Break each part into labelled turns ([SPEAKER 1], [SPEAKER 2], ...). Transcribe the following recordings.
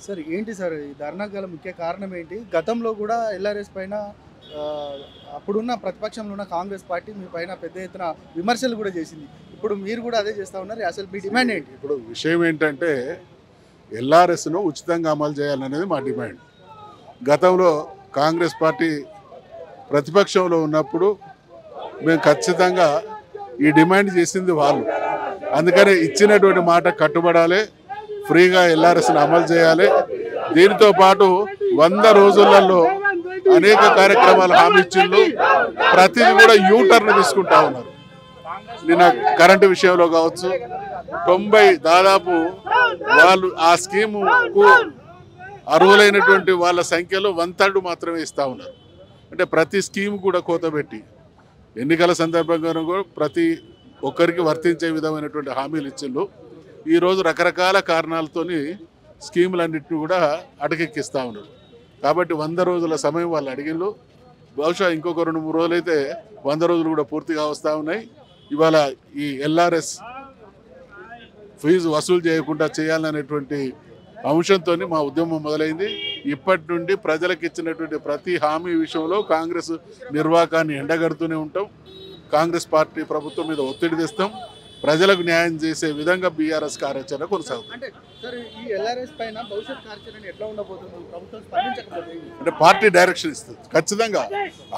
[SPEAKER 1] Sir ఏంటి sir ఈ ధర్నాకు గల ముఖ్య కారణం ఏంటి? గతంలో కూడా ఎల్ఆర్ఎస్ పైన అప్పుడున్న ప్రతిపక్షంలో ఉన్న కాంగ్రెస్ పార్టీ మీ పైన పెద్ద ఎత్తున విమర్శలు కూడా చేసింది. ఇప్పుడు మీరు కూడా అదే చేస్తా ఉన్నారు. అసలు మీ డిమాండ్ ఏంటి?
[SPEAKER 2] ఇప్పుడు విషయం ఏంటంటే ఎల్ఆర్ఎస్ను ఉచితంగా అమలు చేయాలనేది మా డిమాండ్. గతంలో కాంగ్రెస్ పార్టీ ప్రతిపక్షంలో ఉన్నప్పుడు మేము ఖచ్చితంగా ఈ డిమాండ్ చేసింది వాళ్ళు. అందుకని ఇచ్చినటువంటి మాట కట్టుబడాలి, ఫ్రీగా ఎల్ఆర్ఎస్ను అమలు చేయాలి. దీనితో పాటు 100 రోజులలో అనేక కార్యక్రమాలు హామీ ఇచ్చిండ్రు. ప్రతిదీ కూడా యూటర్న్ తీసుకుంటా ఉన్నారు. నిన్న కరెంటు విషయంలో కావచ్చు, 90 దాదాపు వాళ్ళు ఆ స్కీముకు అర్హులైనటువంటి వాళ్ళ సంఖ్యలో 1/3 మాత్రమే ఇస్తూ ఉన్నారు. అంటే ప్రతి స్కీమ్ కూడా కోతబెట్టి ఎన్నికల సందర్భంగా కూడా ప్రతి ఒక్కరికి వర్తించే విధమైనటువంటి హామీలు ఇచ్చిండ్రు. ఈరోజు రకరకాల కారణాలతోని స్కీములన్నింటినీ కూడా అటకెక్కిస్తూ ఉన్నారు. కాబట్టి 100 రోజుల సమయం వాళ్ళు అడిగిండ్రు. బహుశా ఇంకొక 2-3 రోజులైతే 100 రోజులు కూడా పూర్తిగా వస్తూ ఉన్నాయి. ఇవాళ ఈ ఎల్ఆర్ఎస్ ఫీజు వసూలు చేయకుండా చేయాలనేటువంటి అంశంతో మా ఉద్యమం మొదలైంది. ఇప్పటి నుండి ప్రజలకు ఇచ్చినటువంటి ప్రతి హామీ విషయంలో కాంగ్రెస్ నిర్వాకాన్ని ఎండగడుతూనే ఉంటాం. కాంగ్రెస్ పార్టీ ప్రభుత్వం మీద ఒత్తిడి తెస్తాం. ప్రజలకు న్యాయం చేసే విధంగా బీఆర్ఎస్ కార్యాచరణ కొనసాగుతుంది.
[SPEAKER 1] అంటే సార్ ఈ ఎల్ఆర్ఎస్ పైన భవిష్యత్ కార్యాచరణ ఎట్లా ఉండబోతుంది? ప్రభుత్వం స్పందించకపోతే
[SPEAKER 2] అంటే పార్టీ డైరెక్షన్ ఇస్తుంది. ఖచ్చితంగా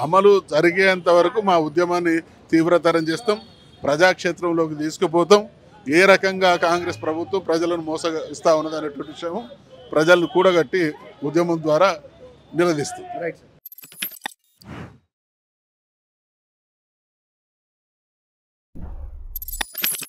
[SPEAKER 2] అమలు జరిగేంత వరకు మా ఉద్యమాన్ని తీవ్రతరం చేస్తాం, ప్రజాక్షేత్రంలోకి తీసుకుపోతాం. ఏ రకంగా కాంగ్రెస్ ప్రభుత్వం ప్రజలను మోసగిస్తూ ఉన్నదనేటువంటి విషయం ప్రజలను కూడగట్టి ఉద్యమం ద్వారా నిలదీస్తుంది.
[SPEAKER 1] రైట్.